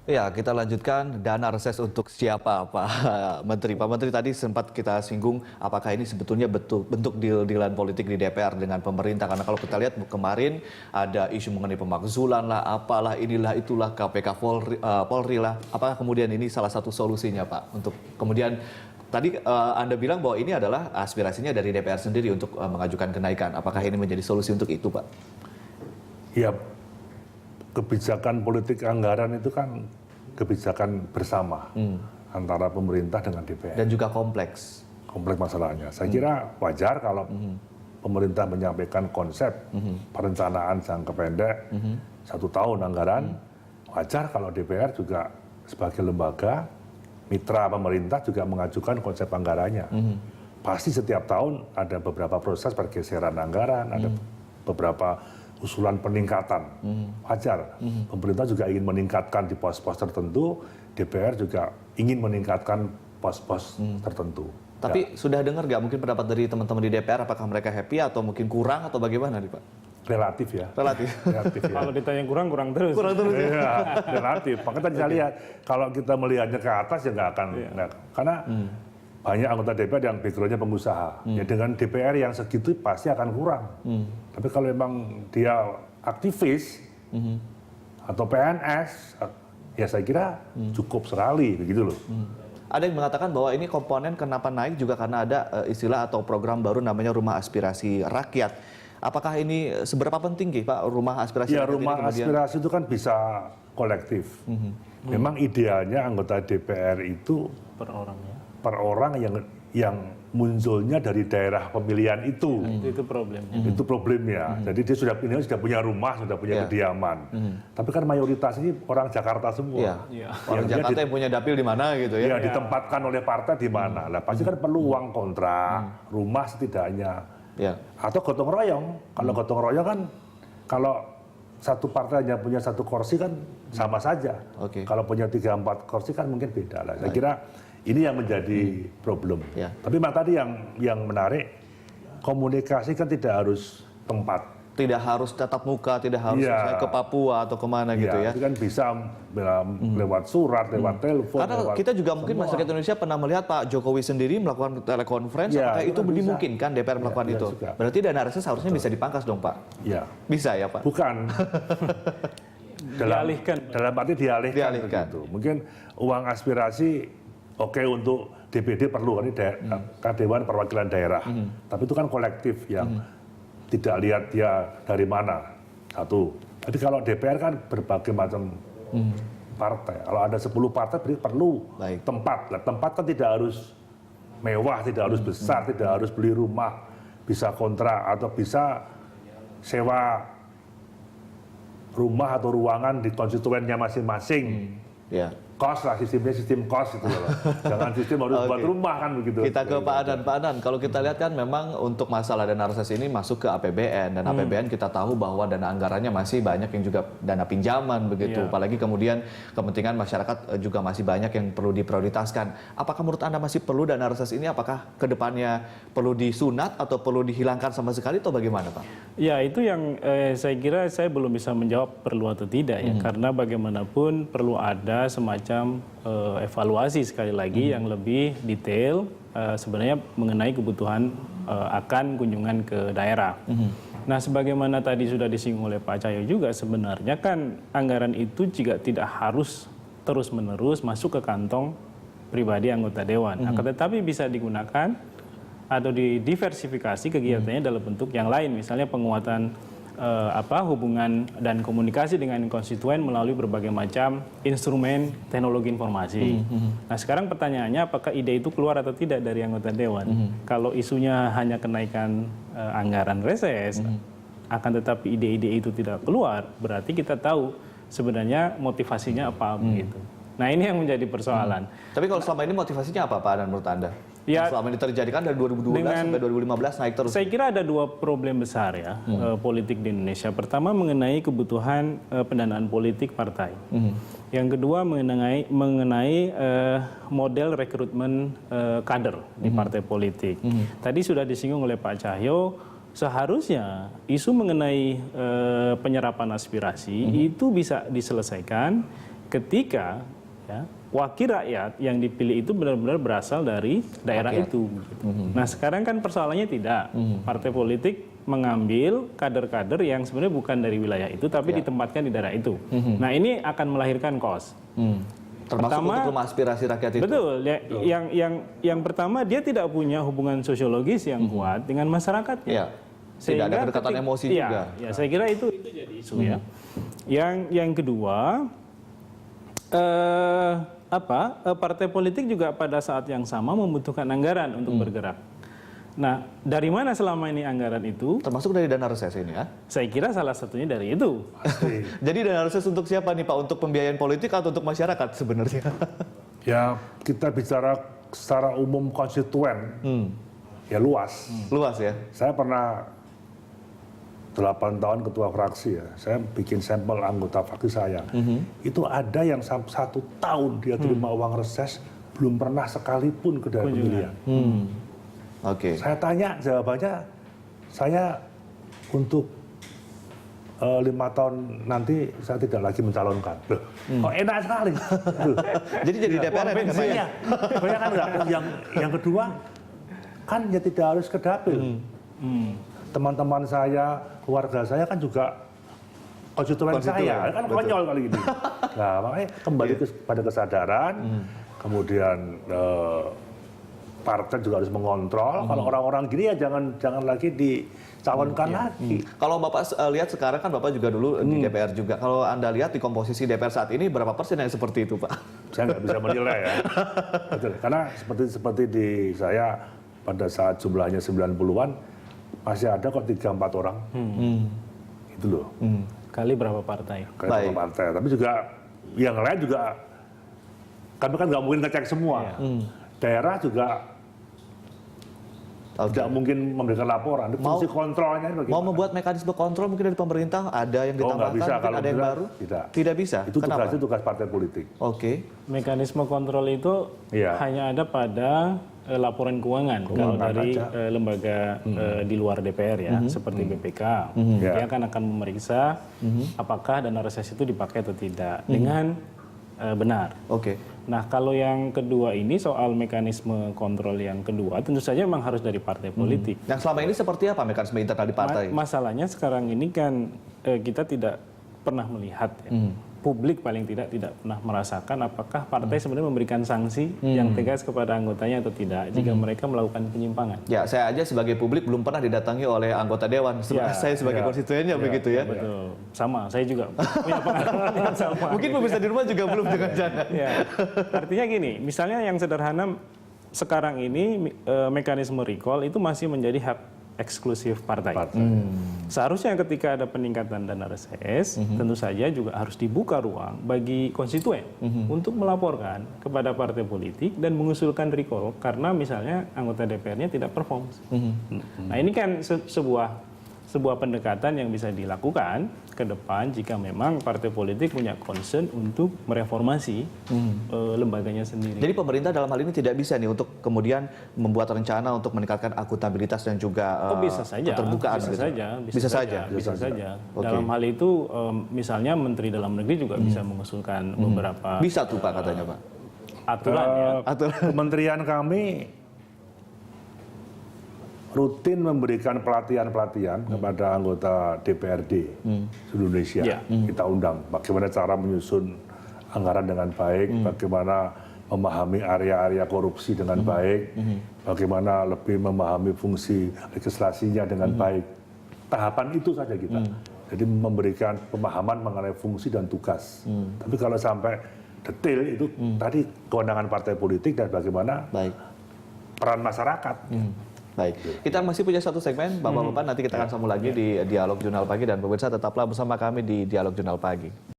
Ya, kita lanjutkan dana reses untuk siapa, Pak Menteri. Pak Menteri, tadi sempat kita singgung apakah ini sebetulnya bentuk deal-dealan politik di DPR dengan pemerintah. Karena kalau kita lihat kemarin ada isu mengenai pemakzulan lah, apalah, inilah, itulah, KPK Polri lah. Apakah kemudian ini salah satu solusinya, Pak? Untuk kemudian, tadi Anda bilang bahwa ini adalah aspirasinya dari DPR sendiri untuk mengajukan kenaikan. Apakah ini menjadi solusi untuk itu, Pak? Ya, kebijakan politik anggaran itu kan kebijakan bersama antara pemerintah dengan DPR. Dan juga kompleks. Kompleks masalahnya. Saya kira wajar kalau pemerintah menyampaikan konsep perencanaan jangka pendek 1 tahun anggaran. Wajar kalau DPR juga sebagai lembaga mitra pemerintah juga mengajukan konsep anggarannya. Pasti setiap tahun ada beberapa proses pergeseran anggaran, ada beberapa usulan peningkatan. Wajar. Pemerintah juga ingin meningkatkan di pos-pos tertentu, DPR juga ingin meningkatkan pos-pos tertentu. Tapi sudah dengar nggak mungkin pendapat dari teman-teman di DPR, apakah mereka happy atau mungkin kurang atau bagaimana nih, Pak? Relatif ya. Relatif. Relatif ya. Kalau ditanya kurang terus. Kurang terus. Iya, relatif. Makanya kita lihat, kalau kita melihatnya ke atas ya nggak akan. Karena banyak anggota DPR yang backgroundnya pengusaha. Ya dengan DPR yang segitu pasti akan kurang. Tapi kalau memang dia aktivis atau PNS, ya saya kira cukup sekali begitu loh. Ada yang mengatakan bahwa ini komponen kenapa naik juga karena ada istilah atau program baru namanya Rumah Aspirasi Rakyat. Apakah ini seberapa penting, Pak, Rumah Aspirasi Ya, Rakyat Rumah ini kemudian? Aspirasi itu kan bisa kolektif. Memang idealnya anggota DPR itu Per orang ya. per orang yang munculnya dari daerah pemilihan itu. Itu problemnya. Itu problemnya. Jadi dia sudah punya rumah, sudah punya kediaman. Tapi kan mayoritas ini orang Jakarta semua. Iya. Orang Jakarta yang punya dapil di mana gitu ya? Ya, ditempatkan oleh partai di mana. Lah pasti kan perlu uang kontrak, rumah setidaknya. Ya. Atau gotong royong. Kalau gotong royong kan kalau satu partai hanya punya 1 kursi kan sama saja. Oke. Kalau punya 3-4 kursi kan mungkin beda lah. Saya kira ini yang menjadi problem. Ya. Tapi memang tadi yang menarik, komunikasi kan tidak harus tempat. Tidak harus tatap muka, tidak harus misalnya ke Papua atau kemana gitu ya? Itu kan bisa lewat surat, lewat telepon. Karena lewat kita juga mungkin masyarakat Indonesia pernah melihat Pak Jokowi sendiri melakukan telekonferensi, apakah itu dimungkinkan DPR melakukan itu? juga. Berarti dana reses harusnya bisa dipangkas dong, Pak? Ya, Bisa ya, Pak? bukan. Dialihkan. Dalam arti dialihkan. Dialihkan. Begitu. Mungkin uang aspirasi oke untuk DPD perlu, ini kan Dewan Perwakilan Daerah. Tapi itu kan kolektif yang tidak lihat dia dari mana, satu. Tapi kalau DPR kan berbagai macam partai. Kalau ada 10 partai berarti perlu tempat. Nah, tempat kan tidak harus mewah, tidak harus besar, tidak harus beli rumah, bisa kontrak atau bisa sewa rumah atau ruangan di konstituennya masing-masing. Ya. Kos lah, sistemnya sistem kos itu loh. Jangan sistem harus buat rumah kan begitu. Kita ke Pak Adan. Pak Adan, kalau kita lihat kan memang untuk masalah dana reses ini masuk ke APBN. Dan APBN kita tahu bahwa dana anggarannya masih banyak yang juga dana pinjaman begitu. Iya. Apalagi kemudian kepentingan masyarakat juga masih banyak yang perlu diprioritaskan. Apakah menurut Anda masih perlu dana reses ini? Apakah kedepannya perlu disunat atau perlu dihilangkan sama sekali atau bagaimana, Pak? Ya, itu yang saya kira saya belum bisa menjawab perlu atau tidak ya. Karena bagaimanapun perlu ada semacam evaluasi sekali lagi yang lebih detail sebenarnya mengenai kebutuhan akan kunjungan ke daerah. Nah, sebagaimana tadi sudah disinggung oleh Pak Cahyo juga, sebenarnya kan anggaran itu juga tidak harus terus-menerus masuk ke kantong pribadi anggota dewan. Akan tetapi bisa digunakan atau didiversifikasi kegiatannya dalam bentuk yang lain, misalnya penguatan hubungan dan komunikasi dengan konstituen melalui berbagai macam instrumen teknologi informasi. Nah, sekarang pertanyaannya apakah ide itu keluar atau tidak dari anggota dewan? Kalau isunya hanya kenaikan anggaran reses, akan tetapi ide-ide itu tidak keluar, berarti kita tahu sebenarnya motivasinya apa begitu. Nah, ini yang menjadi persoalan. Tapi kalau selama ini motivasinya apa, Pak Adan, menurut Anda? Ya, selama ini terjadi kan dari 2012 sampai 2015 naik terus. Saya kira ada 2 problem besar ya politik di Indonesia. Pertama mengenai kebutuhan pendanaan politik partai. Yang kedua mengenai model rekrutmen kader di partai politik. Tadi sudah disinggung oleh Pak Cahyo, seharusnya isu mengenai penyerapan aspirasi itu bisa diselesaikan ketika ya, wakil rakyat yang dipilih itu benar-benar berasal dari daerah Rakyat. itu. Gitu. Nah sekarang kan persoalannya tidak. Partai politik mengambil kader-kader yang sebenarnya bukan dari wilayah itu, tapi ditempatkan di daerah itu. Nah ini akan melahirkan kos. Termasuk Pertama, untuk rumah aspirasi rakyat itu. Betul. Ya, yang pertama dia tidak punya hubungan sosiologis yang kuat dengan masyarakatnya. Iya. Tidak ada kedekatan emosi juga. Ya, saya kira itu jadi isu ya. Yang kedua, partai politik juga pada saat yang sama membutuhkan anggaran untuk bergerak. Nah, dari mana selama ini anggaran itu? Termasuk dari dana reses ini ya. Saya kira salah satunya dari itu. Jadi dana reses untuk siapa nih Pak? Untuk pembiayaan politik atau untuk masyarakat sebenarnya? Ya kita bicara secara umum konstituen, ya luas. Luas ya. Saya pernah 8 tahun ketua fraksi ya, saya bikin sampel anggota fraksi saya. Itu ada yang 1 tahun dia terima uang reses, belum pernah sekalipun ke daerah pemilihan. Oke. Saya tanya, jawabannya saya untuk 5 tahun nanti saya tidak lagi mencalonkan. Loh, kok enak sekali. Jadi jadi DPR ya, Pak, ya? Bayangkan nggak? Yang kedua kan ya tidak harus ke dapil. Teman-teman saya, keluarga saya kan juga konstituen saya, kan konyol kali ini. Nah makanya kembali pada kesadaran, kemudian partai juga harus mengontrol. Kalau orang-orang gini ya jangan lagi dicalonkan lagi. Kalau Bapak lihat sekarang kan Bapak juga dulu di DPR juga. Kalau Anda lihat di komposisi DPR saat ini berapa persen yang seperti itu, Pak? Saya nggak bisa menilai ya. Betul. Karena seperti di saya pada saat jumlahnya 90-an masih ada kok 3-4 orang. Itu loh. Kali berapa partai? Kayak partai. Tapi juga yang lain juga kami kan nggak mungkin ngecek semua. Daerah juga tidak mungkin memberikan laporan. Fungsi kontrolnya bagaimana? Mau membuat mekanisme kontrol mungkin dari pemerintah ada yang ditambahkan, nggak bisa. mungkin Kalau ada yang baru? Tidak bisa. Itu tugasnya tugas partai politik. Oke. Mekanisme kontrol itu hanya ada pada laporan keuangan. Kalau dari lembaga di luar DPR ya, seperti BPK, dia akan memeriksa apakah dana reses itu dipakai atau tidak dengan benar. Oke. Nah, kalau yang kedua ini soal mekanisme kontrol yang kedua, tentu saja memang harus dari partai politik. Yang selama ini seperti apa mekanisme internal di partai? Masalahnya sekarang ini kan kita tidak pernah melihat ya. Publik paling tidak pernah merasakan apakah partai sebenarnya memberikan sanksi yang tegas kepada anggotanya atau tidak jika mereka melakukan penyimpangan. Ya, saya aja sebagai publik belum pernah didatangi oleh anggota dewan. Saya sebagai konstituennya begitu ya. Betul. Sama, saya juga punya pengalaman yang sama. Mungkin pemirsa di rumah juga belum dengan jana. Ya. Artinya gini, misalnya yang sederhana sekarang ini mekanisme recall itu masih menjadi hak eksklusif partai. Seharusnya ketika ada peningkatan dana reses, tentu saja juga harus dibuka ruang bagi konstituen untuk melaporkan kepada partai politik dan mengusulkan recall karena misalnya anggota DPR-nya tidak perform. Nah ini kan sebuah pendekatan yang bisa dilakukan ke depan jika memang partai politik punya concern untuk mereformasi lembaganya sendiri. Jadi pemerintah dalam hal ini tidak bisa nih untuk kemudian membuat rencana untuk meningkatkan akuntabilitas dan juga bisa saja, keterbukaan. Bisa saja. Okay. Dalam hal itu misalnya Menteri Dalam Negeri juga bisa mengusulkan beberapa Bisa tuh Pak katanya Pak. aturan ya. Kementerian kami rutin memberikan pelatihan-pelatihan kepada anggota DPRD seluruh Indonesia. Kita undang bagaimana cara menyusun anggaran dengan baik, bagaimana memahami area-area korupsi dengan baik, bagaimana lebih memahami fungsi legislasinya dengan baik. Tahapan itu saja kita. Jadi memberikan pemahaman mengenai fungsi dan tugas. Tapi kalau sampai detail itu tadi kewenangan partai politik dan bagaimana peran masyarakat. Baik, kita masih punya satu segmen, Bapak-Bapak, nanti kita akan sambung lagi di Dialog Jurnal Pagi, dan pemirsa tetaplah bersama kami di Dialog Jurnal Pagi.